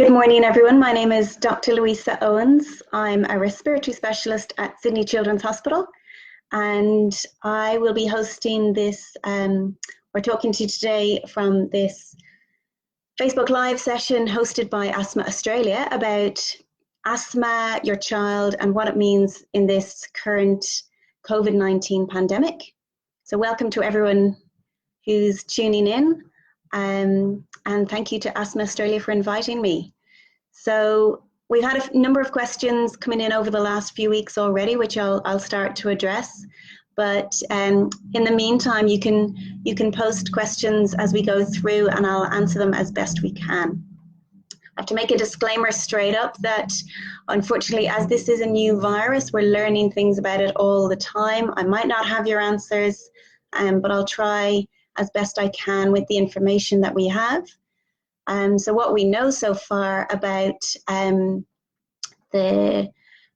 Good morning, everyone. My name is Dr. Louisa Owens. I'm a respiratory specialist at Sydney Children's Hospital, and I will be hosting this, we're talking to you today from this Facebook Live session hosted by Asthma Australia about asthma, your child, and what it means in this current COVID-19 pandemic. So welcome to everyone who's tuning in. And thank you to Asthma Australia for inviting me. So we've had a number of questions coming in over the last few weeks already, which I'll start to address. But in the meantime, you can post questions as we go through, and I'll answer them as best we can. I have to make a disclaimer straight up that unfortunately, as this is a new virus, we're learning things about it all the time. I might not have your answers, but I'll try as best I can with the information that we have. So what we know so far about the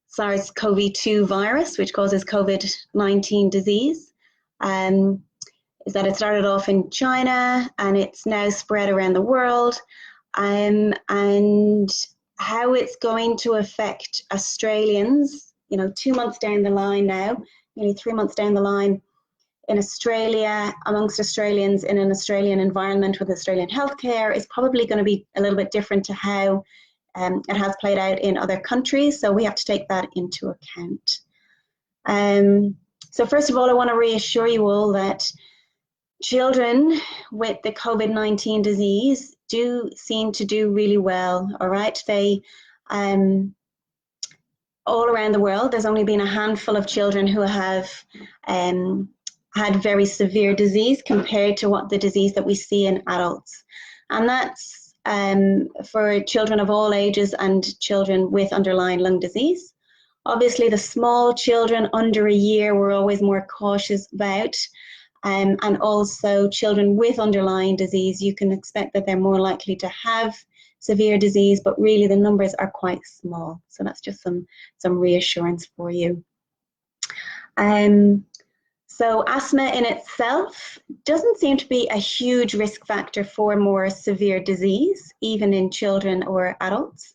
SARS-CoV-2 virus, which causes COVID-19 disease, is that it started off in China and it's now spread around the world, and how it's going to affect Australians, 2 months down the line now, nearly 3 months down the line, in Australia, amongst Australians in an Australian environment with Australian healthcare is probably going to be a little bit different to how it has played out in other countries. So we have to take that into account. So first of all, I want to reassure you all that children with the COVID-19 disease do seem to do really well, all right? They, all around the world, there's only been a handful of children who have had very severe disease compared to what the disease that we see in adults. And that's for children of all ages and children with underlying lung disease. Obviously, the small children under a year we're always more cautious about. And also children with underlying disease, you can expect that they're more likely to have severe disease, but really the numbers are quite small. So that's just some reassurance for you. So asthma in itself doesn't seem to be a huge risk factor for more severe disease, even in children or adults.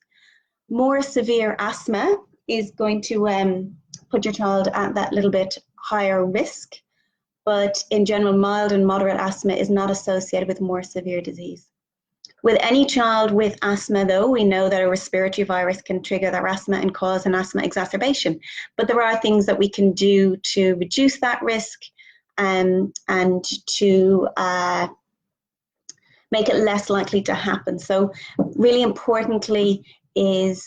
More severe asthma is going to put your child at that little bit higher risk, but in general, mild and moderate asthma is not associated with more severe disease. With any child with asthma, though, we know that a respiratory virus can trigger their asthma and cause an asthma exacerbation. But there are things that we can do to reduce that risk and to make it less likely to happen. So really importantly is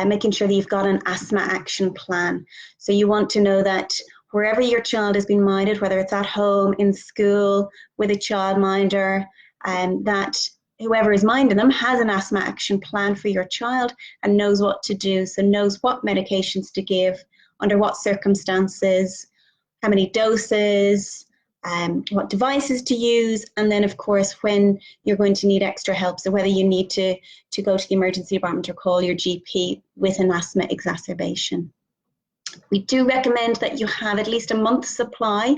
making sure that you've got an asthma action plan. So you want to know that wherever your child has been minded, whether it's at home, in school, with a childminder, that whoever is minding them has an asthma action plan for your child and knows what to do. So knows what medications to give, under what circumstances, how many doses, what devices to use, and then of course when you're going to need extra help. So whether you need to go to the emergency department or call your GP with an asthma exacerbation. We do recommend that you have at least a month's supply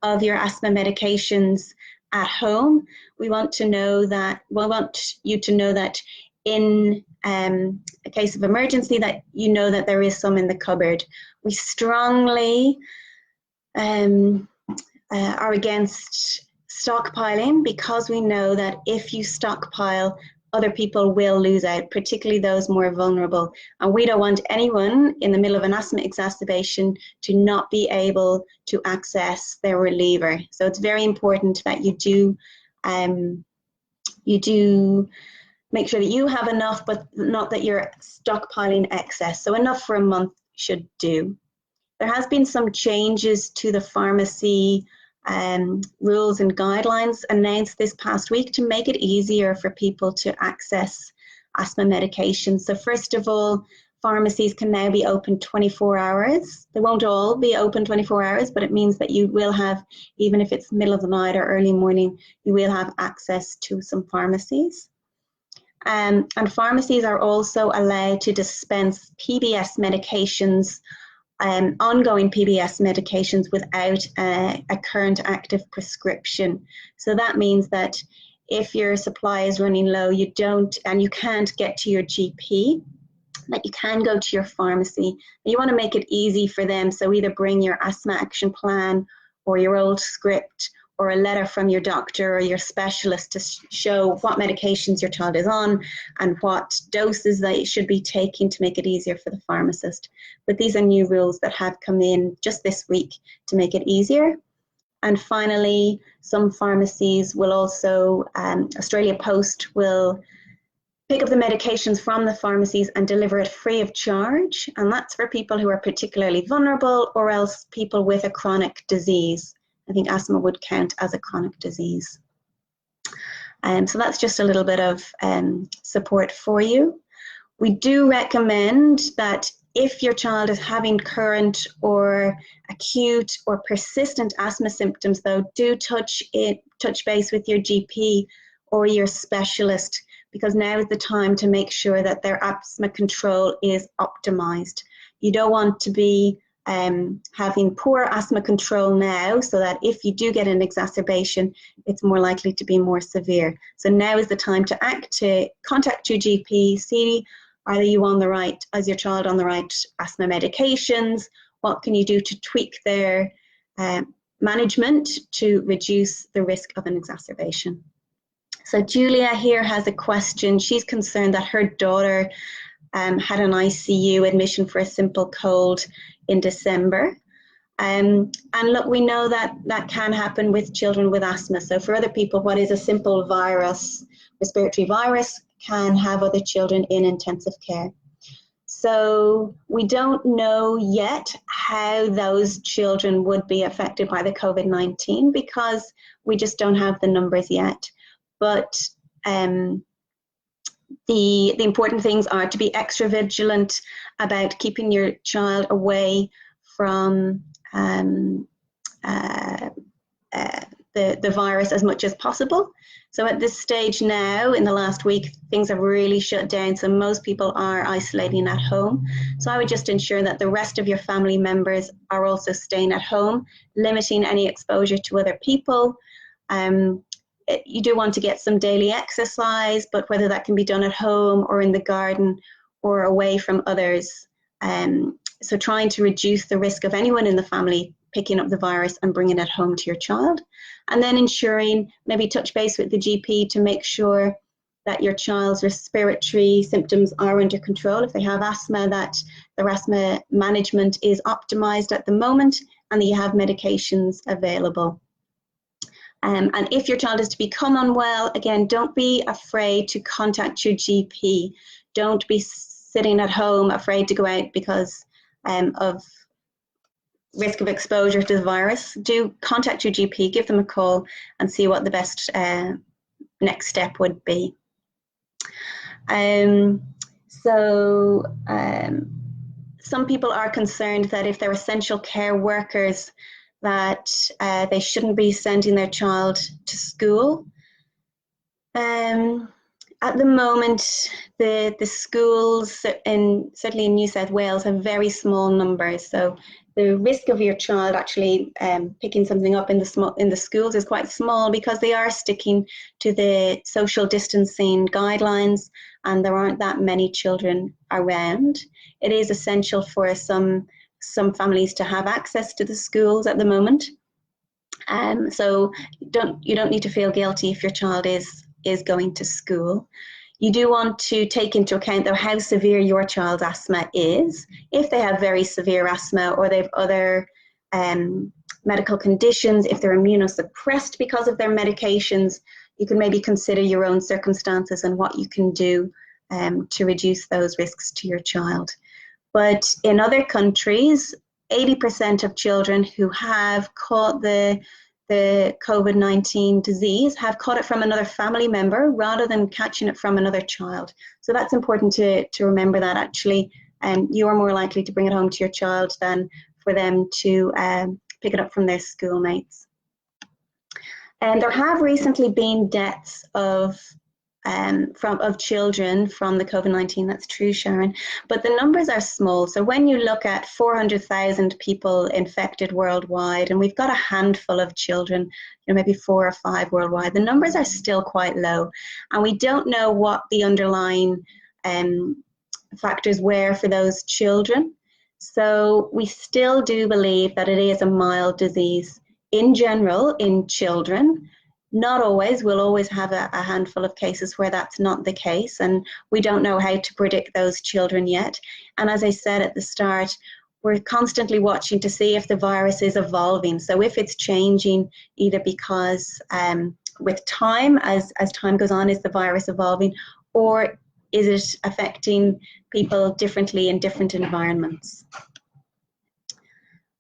of your asthma medications at home. We want you to know that in a case of emergency that you know that there is some in the cupboard. We strongly are against stockpiling because we know that if you stockpile, other people will lose out, particularly those more vulnerable. And we don't want anyone in the middle of an asthma exacerbation to not be able to access their reliever. So it's very important that you do make sure that you have enough, but not that you're stockpiling excess. So enough for a month should do. There has been some changes to the pharmacy rules and guidelines announced this past week to make it easier for people to access asthma medication. So first of all, pharmacies can now be open 24 hours. They won't all be open 24 hours, but it means that you will have, even if it's middle of the night or early morning, you will have access to some pharmacies. And pharmacies are also allowed to dispense PBS medications, ongoing PBS medications without a current active prescription. So that means that if your supply is running low, you can't get to your GP, that you can go to your pharmacy. And you want to make it easy for them, so either bring your asthma action plan or your old script or a letter from your doctor or your specialist to show what medications your child is on and what doses they should be taking to make it easier for the pharmacist. But these are new rules that have come in just this week to make it easier. And finally, some pharmacies will also, Australia Post will pick up the medications from the pharmacies and deliver it free of charge. And that's for people who are particularly vulnerable or else people with a chronic disease. I think asthma would count as a chronic disease. So that's just a little bit of support for you. We do recommend that if your child is having current or acute or persistent asthma symptoms, though, do touch base with your GP or your specialist, because now is the time to make sure that their asthma control is optimized. You don't want to be having poor asthma control now, so that if you do get an exacerbation, it's more likely to be more severe. So now is the time to contact your GP, see, are you on the right, is your child on the right asthma medications? What can you do to tweak their management to reduce the risk of an exacerbation? So Julia here has a question. She's concerned that her daughter had an ICU admission for a simple cold in December. And look, we know that that can happen with children with asthma. So for other people, what is a simple virus, respiratory virus, can have other children in intensive care. So we don't know yet how those children would be affected by the COVID-19 because we just don't have the numbers yet. But the important things are to be extra vigilant about keeping your child away from the virus as much as possible. So at this stage now, in the last week, things have really shut down. So most people are isolating at home. So I would just ensure that the rest of your family members are also staying at home, limiting any exposure to other people. You do want to get some daily exercise, but whether that can be done at home or in the garden or away from others. So trying to reduce the risk of anyone in the family picking up the virus and bringing it home to your child. And then ensuring, maybe touch base with the GP to make sure that your child's respiratory symptoms are under control. If they have asthma, that their asthma management is optimized at the moment and that you have medications available. And if your child is to become unwell, again, don't be afraid to contact your GP. Don't be sitting at home afraid to go out because of risk of exposure to the virus. Do contact your GP, give them a call and see what the best next step would be. Some people are concerned that if they're essential care workers, that they shouldn't be sending their child to school. At the moment, the schools, certainly in New South Wales, have very small numbers. So the risk of your child actually picking something up in the schools is quite small because they are sticking to the social distancing guidelines and there aren't that many children around. It is essential for some families to have access to the schools at the moment. So you don't need to feel guilty if your child is going to school. You do want to take into account, though, how severe your child's asthma is. If they have very severe asthma or they have other medical conditions, if they're immunosuppressed because of their medications, you can maybe consider your own circumstances and what you can do to reduce those risks to your child. But in other countries, 80% of children who have caught the COVID-19 disease have caught it from another family member rather than catching it from another child. So that's important to remember that actually you are more likely to bring it home to your child than for them to pick it up from their schoolmates. And there have recently been deaths of of children from the COVID-19. That's true, Sharon. But the numbers are small. So when you look at 400,000 people infected worldwide, and we've got a handful of children, maybe 4 or 5 worldwide, the numbers are still quite low. And we don't know what the underlying factors were for those children. So we still do believe that it is a mild disease in general in children. Not always. We'll always have a handful of cases where that's not the case, and we don't know how to predict those children yet. And as I said at the start, we're constantly watching to see if the virus is evolving. So if it's changing, either because with time, as time goes on, is the virus evolving, or is it affecting people differently in different environments?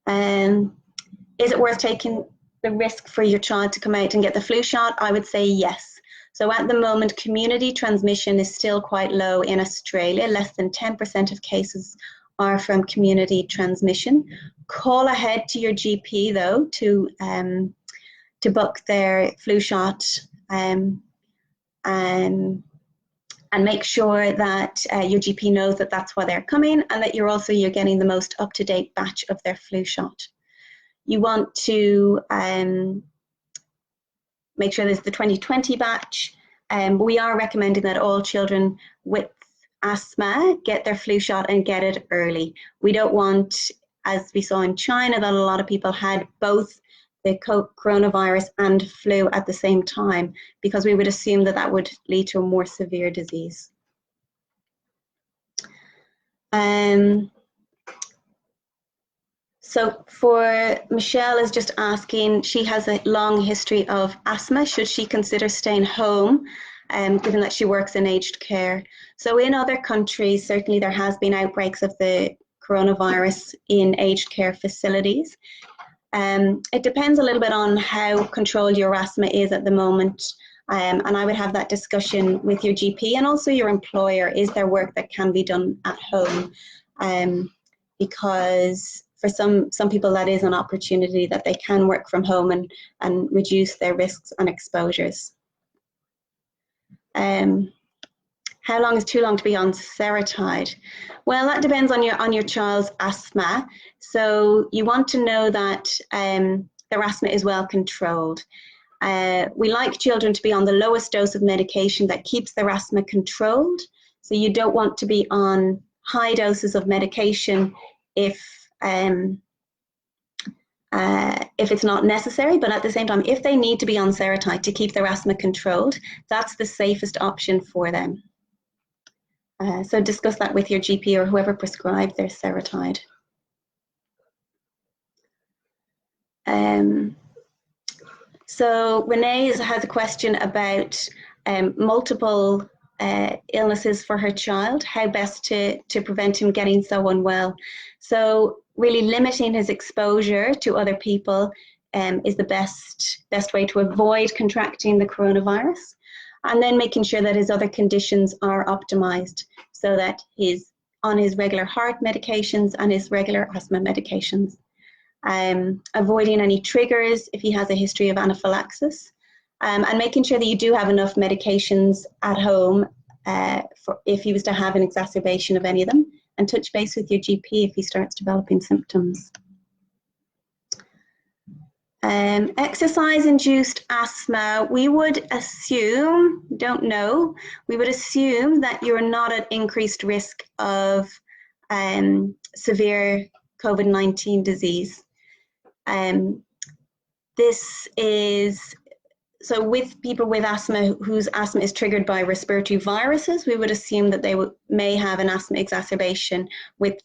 Is it worth taking the risk for your child to come out and get the flu shot? I would say yes. So at the moment, community transmission is still quite low in Australia. Less than 10% of cases are from community transmission. Call ahead to your GP though to book their flu shot and make sure that your GP knows that that's why they're coming, and that you're getting the most up-to-date batch of their flu shot. You want to make sure there's the 2020 batch. We are recommending that all children with asthma get their flu shot and get it early. We don't want, as we saw in China, that a lot of people had both the coronavirus and flu at the same time, because we would assume that that would lead to a more severe disease. So for Michelle is just asking, she has a long history of asthma. Should she consider staying home, given that she works in aged care? So in other countries, certainly there has been outbreaks of the coronavirus in aged care facilities. It depends a little bit on how controlled your asthma is at the moment. And I would have that discussion with your GP and also your employer. Is there work that can be done at home? Because for some people that is an opportunity that they can work from home and reduce their risks and exposures. How long is too long to be on Steroid? Well, that depends on your child's asthma. So you want to know that their asthma is well controlled. We like children to be on the lowest dose of medication that keeps their asthma controlled. So you don't want to be on high doses of medication if it's not necessary, but at the same time, if they need to be on Steroid to keep their asthma controlled, that's the safest option for them. So discuss that with your GP or whoever prescribed their Steroid. So Renee has a question about multiple illnesses for her child, how best to prevent him getting so unwell. So really limiting his exposure to other people is the best way to avoid contracting the coronavirus, and then making sure that his other conditions are optimized so that he's on his regular heart medications and his regular asthma medications. Avoiding any triggers if he has a history of anaphylaxis, and making sure that you do have enough medications at home for if he was to have an exacerbation of any of them, and touch base with your GP if he starts developing symptoms. Exercise-induced asthma, we would assume, don't know, we would assume that you're not at increased risk of severe COVID-19 disease. This is, so with people with asthma whose asthma is triggered by respiratory viruses, we would assume that they may have an asthma exacerbation with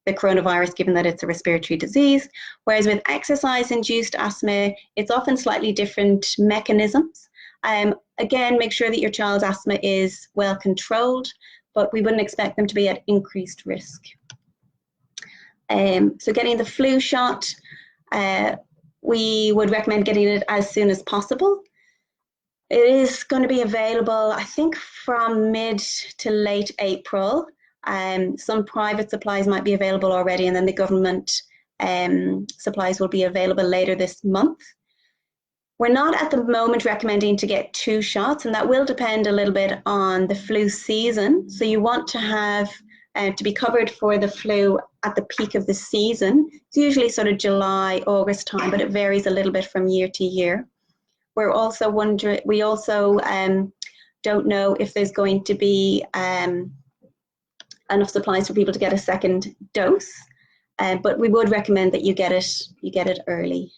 the coronavirus, given that it's a respiratory disease. Whereas with exercise-induced asthma, it's often slightly different mechanisms. Again, make sure that your child's asthma is well controlled, but we wouldn't expect them to be at increased risk. So getting the flu shot, we would recommend getting it as soon as possible. It is going to be available, I think, from mid to late April. Some private supplies might be available already, and then the government supplies will be available later this month. We're not at the moment recommending to get 2 shots, and that will depend a little bit on the flu season. So you want to have to be covered for the flu at the peak of the season. It's usually sort of July, August time, but it varies a little bit from year to year. We're also wondering, we also don't know if there's going to be enough supplies for people to get a second dose, but we would recommend that you get it early.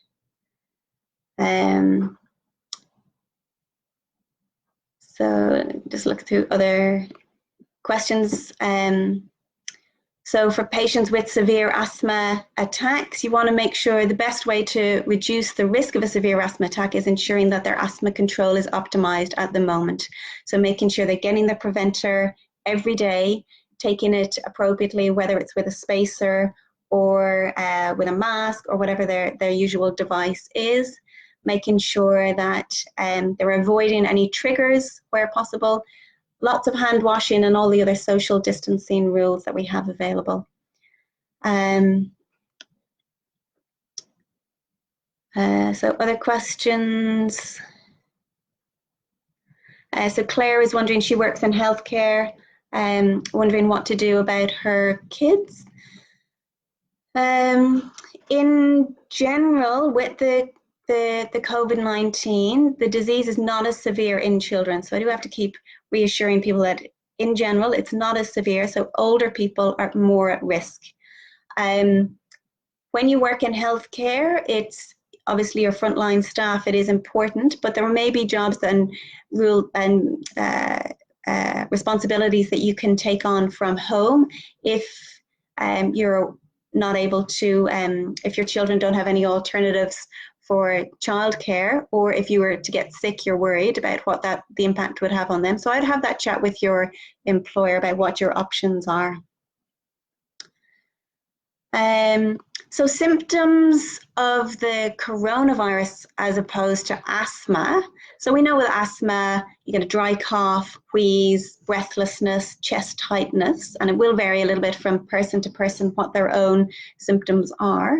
So just look through other questions. So for patients with severe asthma attacks, you want to make sure the best way to reduce the risk of a severe asthma attack is ensuring that their asthma control is optimized at the moment. So making sure they're getting the preventer every day, taking it appropriately, whether it's with a spacer or with a mask or whatever their usual device is, making sure that they're avoiding any triggers where possible, lots of hand washing and all the other social distancing rules that we have available. So other questions? So Claire is wondering, she works in healthcare, wondering what to do about her kids. In general, with the COVID-19, the disease is not as severe in children. So I do have to keep reassuring people that in general, it's not as severe. So older people are more at risk. When you work in healthcare, it's obviously your frontline staff, it is important, but there may be jobs and responsibilities that you can take on from home if you're not able to, if your children don't have any alternatives for childcare, or if you were to get sick, you're worried about what the impact would have on them. So I'd have that chat with your employer about what your options are. So symptoms of the coronavirus as opposed to asthma. So we know with asthma, you get a dry cough, wheeze, breathlessness, chest tightness, and it will vary a little bit from person to person what their own symptoms are.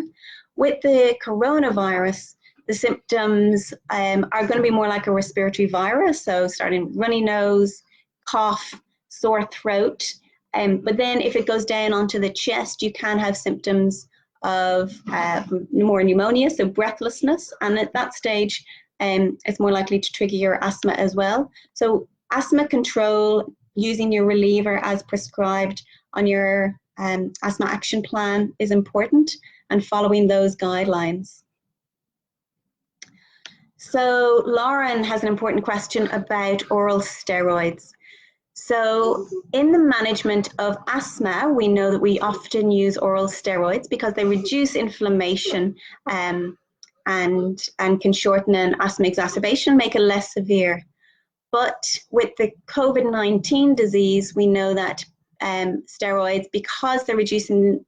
With the coronavirus, the symptoms are going to be more like a respiratory virus, so starting runny nose, cough, sore throat. But then if it goes down onto the chest, you can have symptoms of more pneumonia, so breathlessness. And at that stage, it's more likely to trigger your asthma as well. So asthma control, using your reliever as prescribed on your asthma action plan is important, and following those guidelines. So Lauren has an important question about oral steroids. So in the management of asthma, we know that we often use oral steroids because they reduce inflammation and can shorten an asthma exacerbation, make it less severe. But with the COVID-19 disease, we know that steroids, because they're reducing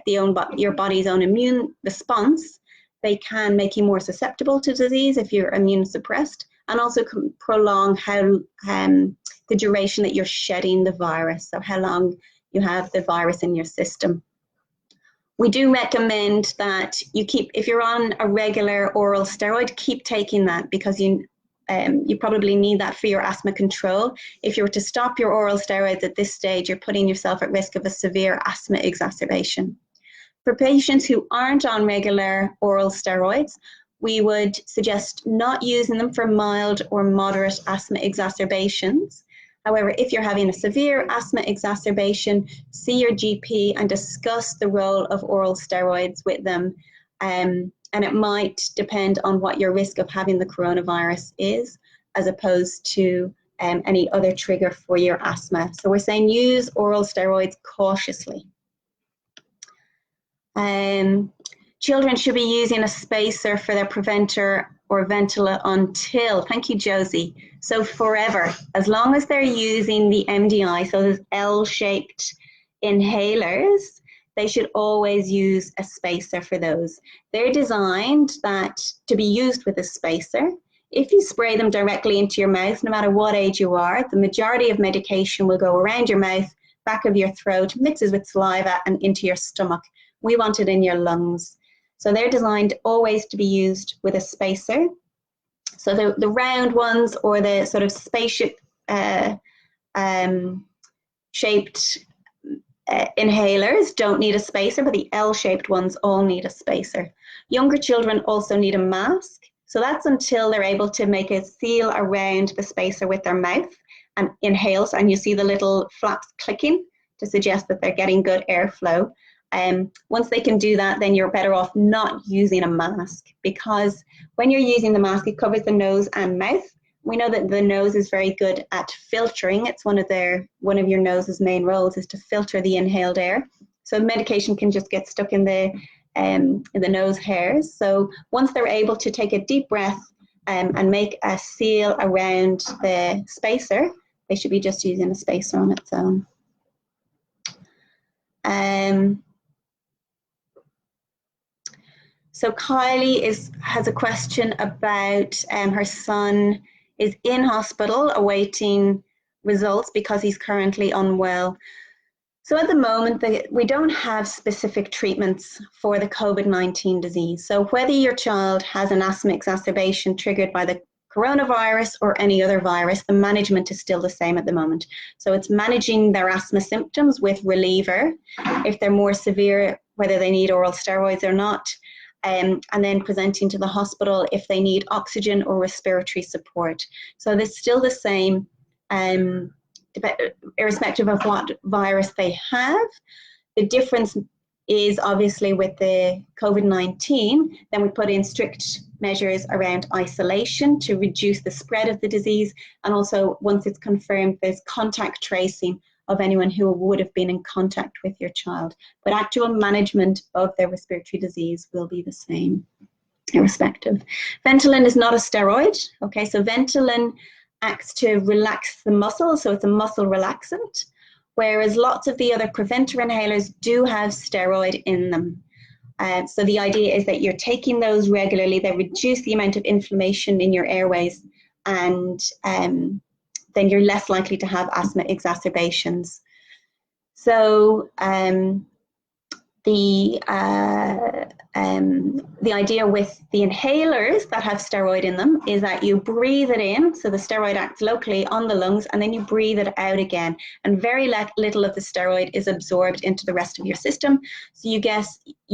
your body's own immune response, they can make you more susceptible to disease if you're immune suppressed, and also can prolong the duration that you're shedding the virus, so how long you have the virus in your system. We do recommend that you if you're on a regular oral steroid, keep taking that, because you probably need that for your asthma control. If you were to stop your oral steroids at this stage, you're putting yourself at risk of a severe asthma exacerbation. For patients who aren't on regular oral steroids, we would suggest not using them for mild or moderate asthma exacerbations. However, if you're having a severe asthma exacerbation, see your GP and discuss the role of oral steroids with them. And it might depend on what your risk of having the coronavirus is, as opposed to any other trigger for your asthma. So we're saying use oral steroids cautiously. Children should be using a spacer for their preventer or Ventolin until, thank you Josie, so forever, as long as they're using the MDI, so those L-shaped inhalers, they should always use a spacer for those. They're designed to be used with a spacer. If you spray them directly into your mouth, no matter what age you are, the majority of medication will go around your mouth, back of your throat, mixes with saliva and into your stomach. We want it in your lungs. So they're designed always to be used with a spacer. So the round ones, or the sort of spaceship shaped inhalers don't need a spacer, but the L-shaped ones all need a spacer. Younger children also need a mask. So that's until they're able to make a seal around the spacer with their mouth and inhale. And you see the little flaps clicking to suggest that they're getting good airflow. Once they can do that, then you're better off not using a mask, because when you're using the mask, it covers the nose and mouth. We know that the nose is very good at filtering. It's one of your nose's main roles is to filter the inhaled air. So medication can just get stuck in the nose hairs. So once they're able to take a deep breath and make a seal around the spacer, they should be just using a spacer on its own. So Kylie has a question about her son is in hospital awaiting results because he's currently unwell. So at the moment, we don't have specific treatments for the COVID-19 disease. So whether your child has an asthma exacerbation triggered by the coronavirus or any other virus, the management is still the same at the moment. So it's managing their asthma symptoms with reliever, if they're more severe, whether they need oral steroids or not, and then presenting to the hospital if they need oxygen or respiratory support. So it's still the same, irrespective of what virus they have. The difference is obviously with the COVID-19, then we put in strict measures around isolation to reduce the spread of the disease, and also once it's confirmed, there's contact tracing of anyone who would have been in contact with your child. But actual management of their respiratory disease will be the same, irrespective. Ventolin is not a steroid. Okay, so Ventolin acts to relax the muscle, so it's a muscle relaxant, whereas lots of the other preventer inhalers do have steroid in them. So the idea is that you're taking those regularly, they reduce the amount of inflammation in your airways, and then you're less likely to have asthma exacerbations. So the idea with the inhalers that have steroid in them is that you breathe it in, so the steroid acts locally on the lungs, and then you breathe it out again, and very little of the steroid is absorbed into the rest of your system, so you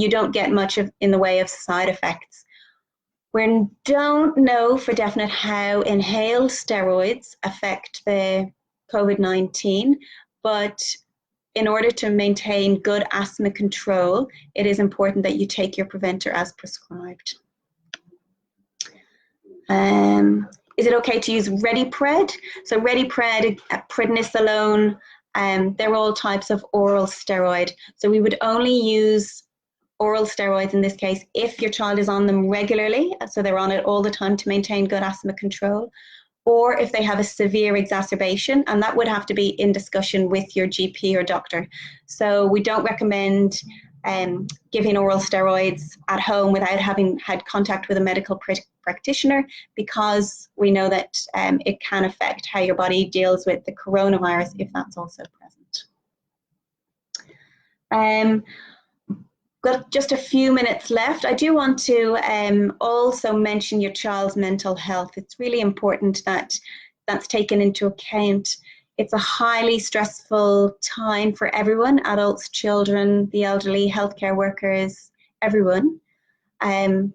don't get much in the way of side effects. We don't know for definite how inhaled steroids affect the COVID-19, but in order to maintain good asthma control, it is important that you take your preventer as prescribed. Is it okay to use ReadyPred? So ReadyPred, prednisolone, they're all types of oral steroid. So we would only use oral steroids in this case if your child is on them regularly, so they're on it all the time to maintain good asthma control, or if they have a severe exacerbation, and that would have to be in discussion with your GP or doctor. So we don't recommend giving oral steroids at home without having had contact with a medical practitioner, because we know that it can affect how your body deals with the coronavirus if that's also present. Got just a few minutes left. I do want to also mention your child's mental health. It's really important that that's taken into account. It's a highly stressful time for everyone, adults, children, the elderly, healthcare workers, everyone. And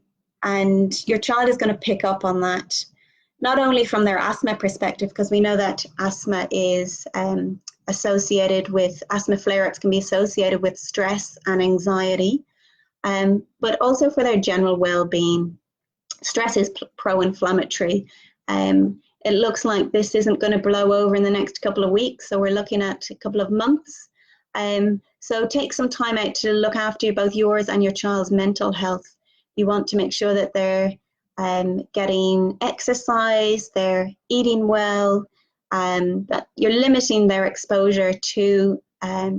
your child is going to pick up on that, not only from their asthma perspective, because we know that asthma is associated with, asthma flare-ups can be associated with stress and anxiety, but also for their general well-being. Stress is pro-inflammatory. It looks like this isn't going to blow over in the next couple of weeks, so we're looking at a couple of months. So take some time out to look after both yours and your child's mental health. You want to make sure that they're getting exercise, they're eating well, that you're limiting their exposure to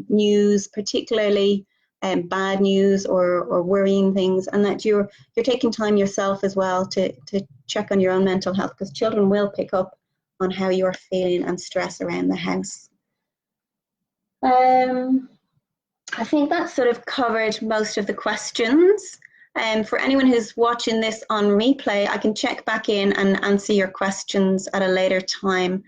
news, particularly bad news or worrying things, and that you're taking time yourself as well to check on your own mental health, because children will pick up on how you're feeling and stress around the house. I think that sort of covered most of the questions. For anyone who's watching this on replay, I can check back in and answer your questions at a later time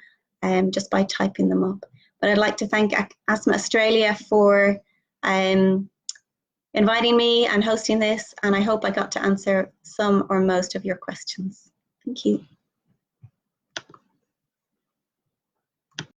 just by typing them up. But I'd like to thank Asthma Australia for inviting me and hosting this, and I hope I got to answer some or most of your questions. Thank you.